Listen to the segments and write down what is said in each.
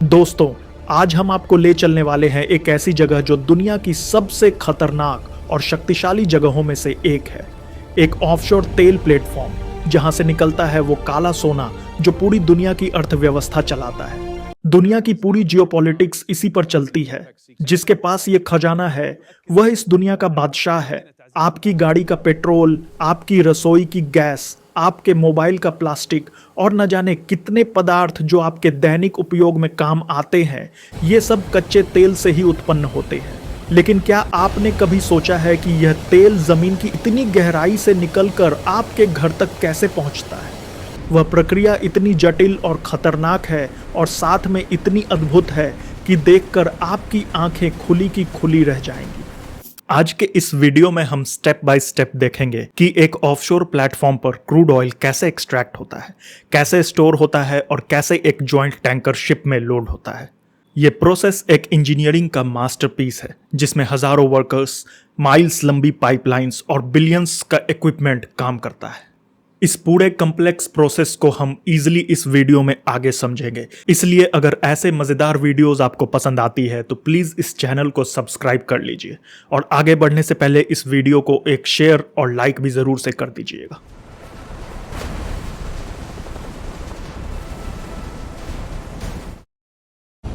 दोस्तों, आज हम आपको ले चलने वाले हैं एक ऐसी जगह जो दुनिया की सबसे खतरनाक और शक्तिशाली जगहों में से एक है। एक ऑफशोर तेल प्लेटफॉर्म जहां से निकलता है वो काला सोना जो पूरी दुनिया की अर्थव्यवस्था चलाता है। दुनिया की पूरी जियोपॉलिटिक्स इसी पर चलती है। जिसके पास ये खजाना है वह इस दुनिया का बादशाह है। आपकी गाड़ी का पेट्रोल, आपकी रसोई की गैस, आपके मोबाइल का प्लास्टिक और न जाने कितने पदार्थ जो आपके दैनिक उपयोग में काम आते हैं, ये सब कच्चे तेल से ही उत्पन्न होते हैं। लेकिन क्या आपने कभी सोचा है कि यह तेल जमीन की इतनी गहराई से निकलकर आपके घर तक कैसे पहुंचता है? वह प्रक्रिया इतनी जटिल और खतरनाक है और साथ में इतनी अद्भुत है कि देखकर आपकी आंखें खुली की खुली रह जाएंगी। आज के इस वीडियो में हम स्टेप बाय स्टेप देखेंगे कि एक ऑफशोर प्लेटफॉर्म पर क्रूड ऑयल कैसे एक्सट्रैक्ट होता है, कैसे स्टोर होता है और कैसे एक जॉइंट टैंकर शिप में लोड होता है। ये प्रोसेस एक इंजीनियरिंग का मास्टरपीस है जिसमें हजारों वर्कर्स, माइल्स लंबी पाइपलाइंस और बिलियंस का इक्विपमेंट काम करता है। इस पूरे कॉम्प्लेक्स प्रोसेस को हम इजीली इस वीडियो में आगे समझेंगे। इसलिए अगर ऐसे मजेदार वीडियोस आपको पसंद आती है तो प्लीज इस चैनल को सब्सक्राइब कर लीजिए और आगे बढ़ने से पहले इस वीडियो को एक शेयर और लाइक भी जरूर से कर दीजिएगा।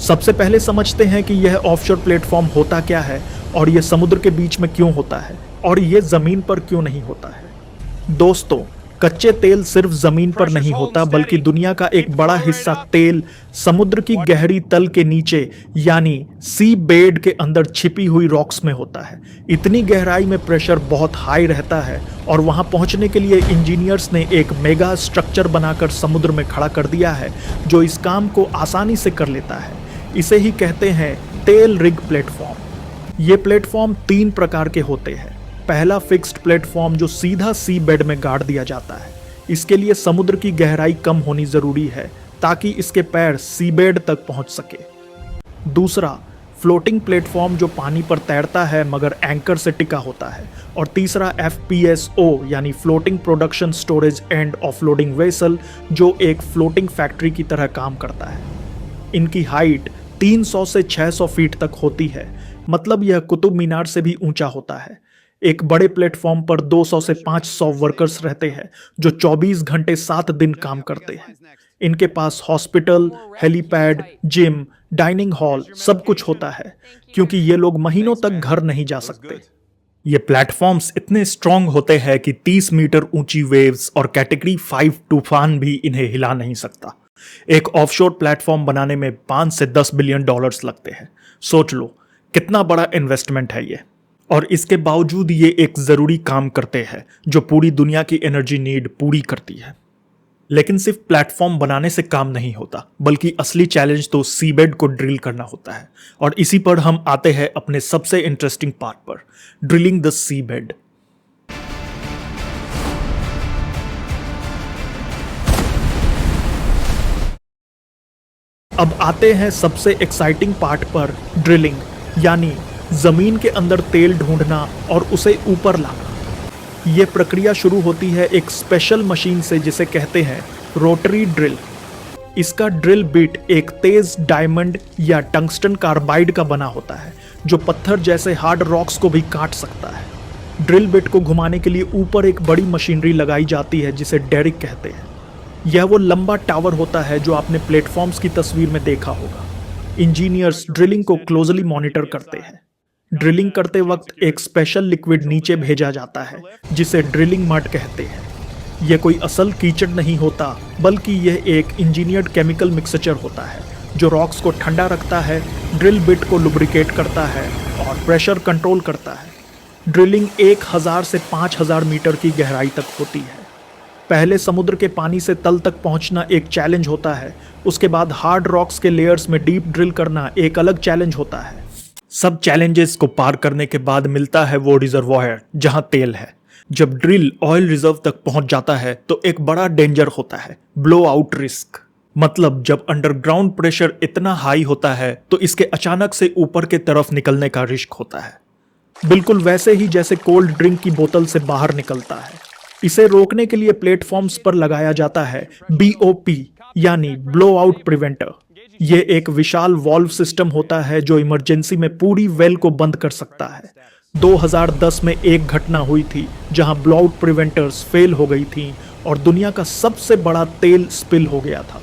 सबसे पहले समझते हैं कि यह ऑफशोर प्लेटफॉर्म होता क्या है और यह समुद्र के बीच में क्यों होता है और यह जमीन पर क्यों नहीं होता है। दोस्तों, कच्चे तेल सिर्फ जमीन पर नहीं होता बल्कि दुनिया का एक बड़ा हिस्सा तेल समुद्र की गहरी तल के नीचे यानी सी बेड के अंदर छिपी हुई रॉक्स में होता है। इतनी गहराई में प्रेशर बहुत हाई रहता है और वहां पहुंचने के लिए इंजीनियर्स ने एक मेगा स्ट्रक्चर बनाकर समुद्र में खड़ा कर दिया है जो इस काम को आसानी से कर लेता है। इसे ही कहते हैं तेल रिग प्लेटफॉर्म। ये प्लेटफॉर्म 3 प्रकार के होते हैं। पहला फिक्स्ड प्लेटफॉर्म जो सीधा सी बेड में गाड़ दिया जाता है। इसके लिए समुद्र की गहराई कम होनी जरूरी है ताकि इसके पैर सी बेड तक पहुंच सके। दूसरा फ्लोटिंग प्लेटफॉर्म जो पानी पर तैरता है मगर एंकर से टिका होता है। और तीसरा FPSO यानी floating production storage and offloading vessel जो एक फ्लोटिंग फैक्ट्री की तरह काम करता है। इनकी हाइट 300 से 600 फीट तक होती है, मतलब यह कुतुब मीनार से भी ऊंचा होता है। एक बड़े प्लेटफॉर्म पर 200 से 500 वर्कर्स रहते हैं जो 24 घंटे 7 दिन काम करते हैं। इनके पास hospital, helipad, gym, dining hall सब कुछ होता है क्योंकि ये लोग महीनों तक घर नहीं जा सकते। ये प्लेटफॉर्म्स इतने स्ट्रॉन्ग होते हैं कि 30 मीटर ऊंची वेव्स और कैटेगरी 5 तूफान भी इन्हें हिला नहीं सकता। एक ऑफशोर प्लेटफॉर्म बनाने में 5 से 10 बिलियन डॉलर्स लगते हैं। सोच लो कितना बड़ा इन्वेस्टमेंट है ये। और इसके बावजूद ये एक जरूरी काम करते हैं जो पूरी दुनिया की एनर्जी नीड पूरी करती है। लेकिन सिर्फ प्लेटफॉर्म बनाने से काम नहीं होता बल्कि असली चैलेंज तो सीबेड को ड्रिल करना होता है। और इसी पर हम आते हैं अपने सबसे इंटरेस्टिंग पार्ट पर, ड्रिलिंग द सीबेड। अब आते हैं सबसे एक्साइटिंग पार्ट पर, ड्रिलिंग यानी जमीन के अंदर तेल ढूंढना और उसे ऊपर लाना। यह प्रक्रिया शुरू होती है एक स्पेशल मशीन से जिसे कहते हैं रोटरी ड्रिल। इसका ड्रिल बिट एक तेज डायमंड या टंगस्टन कार्बाइड का बना होता है जो पत्थर जैसे हार्ड रॉक्स को भी काट सकता है। ड्रिल बिट को घुमाने के लिए ऊपर एक बड़ी मशीनरी लगाई जाती है जिसे डेरिक कहते हैं। यह वो लंबा टावर होता है जो आपने प्लेटफॉर्म्स की तस्वीर में देखा होगा। इंजीनियर्स ड्रिलिंग को क्लोजली मॉनिटर करते हैं। ड्रिलिंग करते वक्त एक स्पेशल लिक्विड नीचे भेजा जाता है जिसे ड्रिलिंग मड कहते हैं। यह कोई असल कीचड़ नहीं होता बल्कि यह एक इंजीनियर्ड केमिकल मिक्सचर होता है जो रॉक्स को ठंडा रखता है, ड्रिल बिट को लुब्रिकेट करता है और प्रेशर कंट्रोल करता है। ड्रिलिंग 1000 से 5000 मीटर की गहराई तक होती है। पहले समुद्र के पानी से तल तक पहुंचना एक चैलेंज होता है। उसके बाद हार्ड रॉक्स के लेयर्स में डीप ड्रिल करना एक अलग चैलेंज होता है। सब चैलेंजेस को पार करने के बाद मिलता है वो रिजर्वॉयर जहां तेल है। जब ड्रिल ऑयल रिजर्व तक पहुंच जाता है तो एक बड़ा डेंजर होता है, ब्लो आउट रिस्क। मतलब जब अंडरग्राउंड प्रेशर इतना हाई होता है तो इसके अचानक से ऊपर के तरफ निकलने का रिस्क होता है, बिल्कुल वैसे ही जैसे कोल्ड ड्रिंक की बोतल से बाहर निकलता है। इसे रोकने के लिए प्लेटफॉर्म्स पर लगाया जाता है BOP यानी ब्लो आउट प्रिवेंटर। ये एक विशाल वॉल्व सिस्टम होता है जो इमरजेंसी में पूरी वेल को बंद कर सकता है। 2010 में एक घटना हुई थी जहां ब्लाउट प्रिवेंटर्स फेल हो गई थी और दुनिया का सबसे बड़ा तेल स्पिल हो गया था।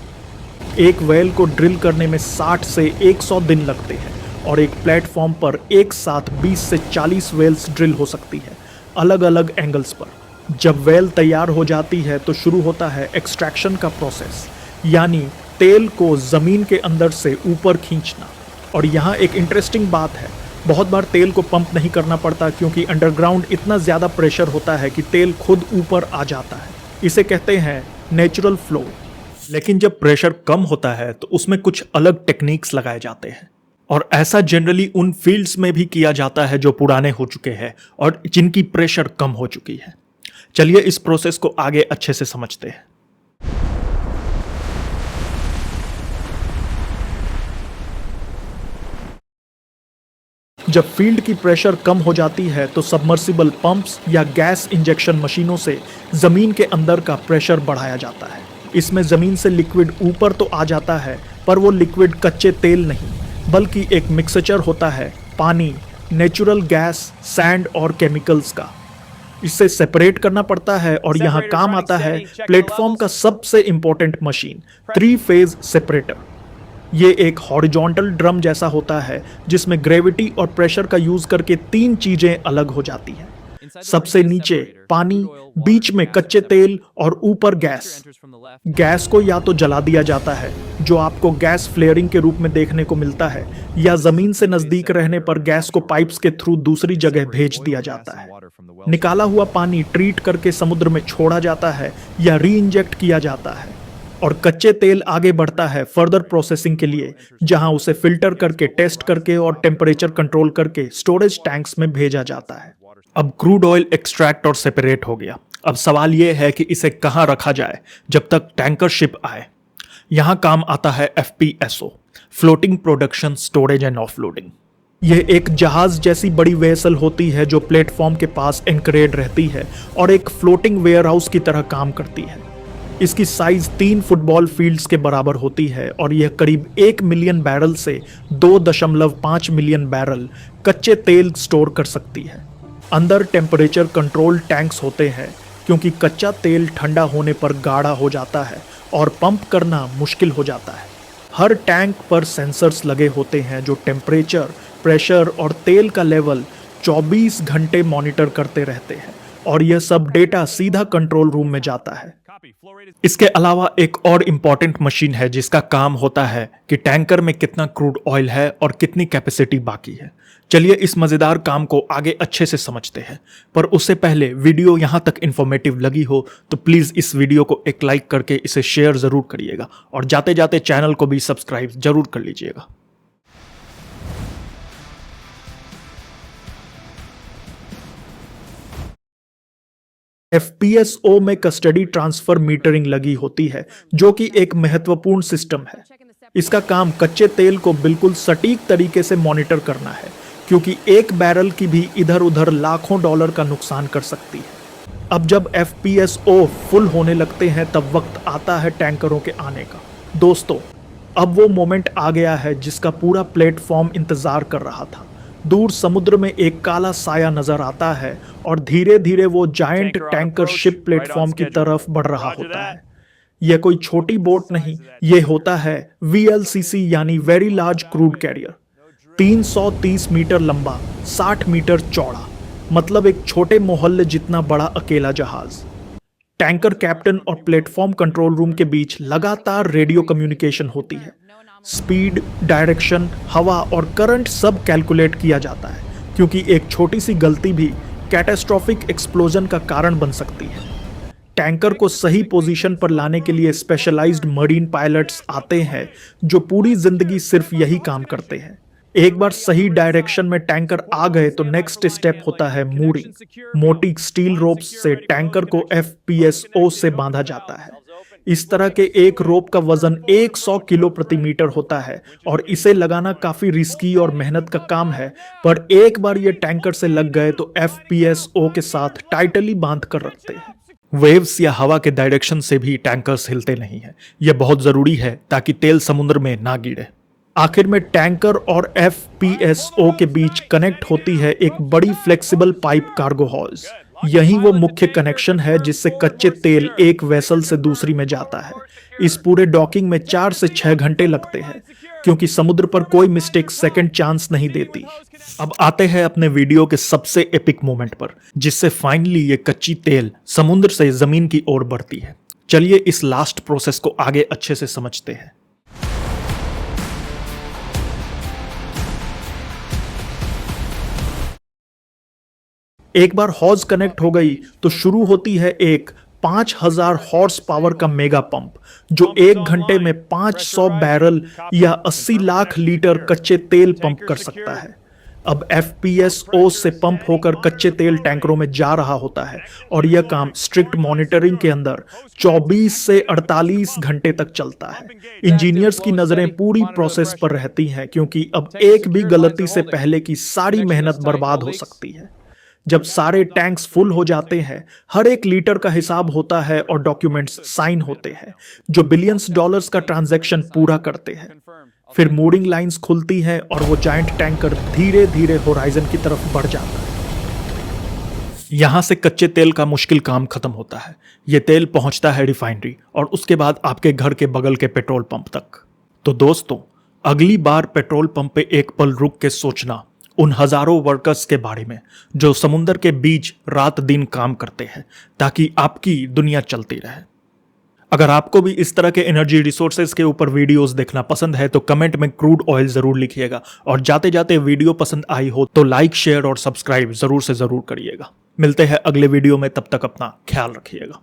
एक वेल को ड्रिल करने में 60 से 100 दिन लगते हैं और एक प्लेटफॉर्म पर एक साथ 20 से 40 वेल्स ड्रिल हो सकती है, अलग अलग एंगल्स पर। जब वेल तैयार हो जाती है तो शुरू होता है एक्सट्रैक्शन का प्रोसेस, यानी तेल को जमीन के अंदर से ऊपर खींचना। और यहाँ एक इंटरेस्टिंग बात है, बहुत बार तेल को पंप नहीं करना पड़ता क्योंकि अंडरग्राउंड इतना ज़्यादा प्रेशर होता है कि तेल खुद ऊपर आ जाता है। इसे कहते हैं नेचुरल फ्लो। लेकिन जब प्रेशर कम होता है तो उसमें कुछ अलग टेक्निक्स लगाए जाते हैं, और ऐसा जनरली उन फील्ड्स में भी किया जाता है जो पुराने हो चुके हैं और जिनकी प्रेशर कम हो चुकी है। चलिए इस प्रोसेस को आगे अच्छे से समझते हैं। जब फील्ड की प्रेशर कम हो जाती है तो सबमर्सिबल पंप्स या गैस इंजेक्शन मशीनों से जमीन के अंदर का प्रेशर बढ़ाया जाता है। इसमें जमीन से लिक्विड ऊपर तो आ जाता है, पर वो लिक्विड कच्चे तेल नहीं बल्कि एक मिक्सचर होता है पानी, नेचुरल गैस, सैंड और केमिकल्स का। इससे सेपरेट करना पड़ता है और यहाँ काम आता है प्लेटफॉर्म का सबसे इंपॉर्टेंट मशीन, 3 फेज सेपरेटर। ये एक हॉरिजॉन्टल ड्रम जैसा होता है जिसमें ग्रेविटी और प्रेशर का यूज करके 3 चीजें अलग हो जाती हैं। सबसे नीचे पानी, बीच में कच्चे तेल और ऊपर गैस। गैस को या तो जला दिया जाता है, जो आपको गैस फ्लेयरिंग के रूप में देखने को मिलता है, या जमीन से नजदीक रहने पर गैस को पाइप्स के थ्रू दूसरी जगह भेज दिया जाता है। निकाला हुआ पानी ट्रीट करके समुद्र में छोड़ा जाता है या री इंजेक्ट किया जाता है, और कच्चे तेल आगे बढ़ता है फर्दर प्रोसेसिंग के लिए, जहां उसे फिल्टर करके, टेस्ट करके और टेम्परेचर कंट्रोल करके स्टोरेज टैंक्स में भेजा जाता है। अब क्रूड ऑयल एक्सट्रैक्ट और सेपरेट हो गया। अब सवाल यह है कि इसे कहां रखा जाए जब तक टैंकर शिप आए। यहां काम आता है FPSO, floating production storage and offloading. यह एक जहाज जैसी बड़ी वेसल होती है जो प्लेटफॉर्म के पास एंकरेड रहती है और एक फ्लोटिंग वेयरहाउस की तरह काम करती है। इसकी साइज 3 फुटबॉल फील्ड्स के बराबर होती है और यह करीब 1 मिलियन बैरल से 2.5 मिलियन बैरल कच्चे तेल स्टोर कर सकती है। अंदर टेम्परेचर कंट्रोल टैंक्स होते हैं क्योंकि कच्चा तेल ठंडा होने पर गाढ़ा हो जाता है और पंप करना मुश्किल हो जाता है। हर टैंक पर सेंसर्स लगे होते हैं जो टेम्परेचर, प्रेशर और तेल का लेवल 24 घंटे मॉनिटर करते रहते हैं, और यह सब डेटा सीधा कंट्रोल रूम में जाता है। इसके अलावा एक और इम्पॉर्टेंट मशीन है जिसका काम होता है कि टैंकर में कितना क्रूड ऑयल है और कितनी कैपेसिटी बाकी है। चलिए इस मजेदार काम को आगे अच्छे से समझते हैं, पर उससे पहले वीडियो यहां तक इंफॉर्मेटिव लगी हो तो प्लीज इस वीडियो को एक लाइक करके इसे शेयर जरूर करिएगा, और जाते जाते चैनल को भी सब्सक्राइब जरूर कर लीजिएगा। FPSO में कस्टडी ट्रांसफर मीटरिंग लगी होती है, जो कि एक महत्वपूर्ण सिस्टम है। इसका काम कच्चे तेल को बिल्कुल सटीक तरीके से मॉनिटर करना है, क्योंकि एक बैरल की भी इधर उधर लाखों डॉलर का नुकसान कर सकती है। अब जब FPSO फुल होने लगते हैं तब वक्त आता है टैंकरों के आने का। दोस्तों, अब वो मोमेंट आ गया है जिसका पूरा प्लेटफॉर्म इंतजार कर रहा था। दूर समुद्र में एक काला साया नजर आता है और धीरे धीरे वो जायंट टैंकर शिप प्लेटफॉर्म की तरफ बढ़ रहा होता है। यह कोई छोटी बोट नहीं, यह होता है VLCC यानी very large crude carrier. 330 metre लंबा, 60 मीटर चौड़ा, मतलब एक छोटे मोहल्ले जितना बड़ा अकेला जहाज। टैंकर कैप्टन और प्लेटफॉर्म कंट्रोल रूम के बीच लगातार रेडियो कम्युनिकेशन होती है। स्पीड, डायरेक्शन, हवा और करंट सब कैलकुलेट किया जाता है, क्योंकि एक छोटी सी गलती भी कैटास्ट्रोफिक एक्सप्लोजन का कारण बन सकती है। टैंकर को सही पोजीशन पर लाने के लिए स्पेशलाइज्ड मरीन पायलट्स आते हैं जो पूरी जिंदगी सिर्फ यही काम करते हैं। एक बार सही डायरेक्शन में टैंकर आ गए तो नेक्स्ट स्टेप होता है मूरिंग। मोटी स्टील रोप्स से टैंकर को FPSO से बांधा जाता है। इस तरह के एक रोप का वजन 100 किलो प्रति मीटर होता है और इसे लगाना काफी रिस्की और मेहनत का काम है, पर एक बार ये टैंकर से लग गए तो FPSO के साथ टाइटली बांध कर रखते हैं। वेव्स या हवा के डायरेक्शन से भी टैंकर्स हिलते नहीं हैं। यह बहुत जरूरी है ताकि तेल समुद्र में ना गिरे। आखिर में टैंकर और FPSO के बीच कनेक्ट होती है एक बड़ी फ्लेक्सिबल पाइप कार्गो हॉज। यही वो मुख्य कनेक्शन है जिससे कच्चे तेल एक वेसल से दूसरी में जाता है। इस पूरे डॉकिंग में 4 से 6 घंटे लगते हैं क्योंकि समुद्र पर कोई मिस्टेक सेकंड चांस नहीं देती। अब आते हैं अपने वीडियो के सबसे एपिक मोमेंट पर, जिससे फाइनली ये कच्ची तेल समुद्र से जमीन की ओर बढ़ती है। चलिए इस लास्ट प्रोसेस को आगे अच्छे से समझते हैं। एक बार हॉज कनेक्ट हो गई तो शुरू होती है एक 5000 हॉर्स पावर का मेगा पंप, जो 1 घंटे में 500 बैरल या 80 लाख लीटर कच्चे तेल पंप कर सकता है। अब FPSO से पंप होकर कच्चे तेल टैंकरों में जा रहा होता है और यह काम स्ट्रिक्ट मॉनिटरिंग के अंदर 24 से 48 घंटे तक चलता है। इंजीनियर्स की नजरें पूरी प्रोसेस पर रहती हैं क्योंकि अब एक भी गलती से पहले की सारी मेहनत बर्बाद हो सकती है। जब सारे टैंक्स फुल हो जाते हैं, हर एक लीटर का हिसाब होता है और डॉक्यूमेंट्स साइन होते हैं जो बिलियंस डॉलर्स का ट्रांजैक्शन पूरा करते हैं। फिर मूडिंग लाइंस खुलती हैं और वो जायंट टैंकर धीरे धीरे होराइजन की तरफ बढ़ जाता है। यहां से कच्चे तेल का मुश्किल काम खत्म होता है। ये तेल पहुंचता है रिफाइनरी और उसके बाद आपके घर के बगल के पेट्रोल पंप तक। तो दोस्तों, अगली बार पेट्रोल पंप पे एक पल रुक के सोचना उन हजारों वर्कर्स के बारे में जो समुद्र के बीच रात दिन काम करते हैं ताकि आपकी दुनिया चलती रहे। अगर आपको भी इस तरह के एनर्जी रिसोर्सेज के ऊपर वीडियोस देखना पसंद है तो कमेंट में क्रूड ऑयल जरूर लिखिएगा, और जाते जाते वीडियो पसंद आई हो तो लाइक, शेयर और सब्सक्राइब जरूर से जरूर करिएगा। मिलते हैं अगले वीडियो में, तब तक अपना ख्याल रखिएगा।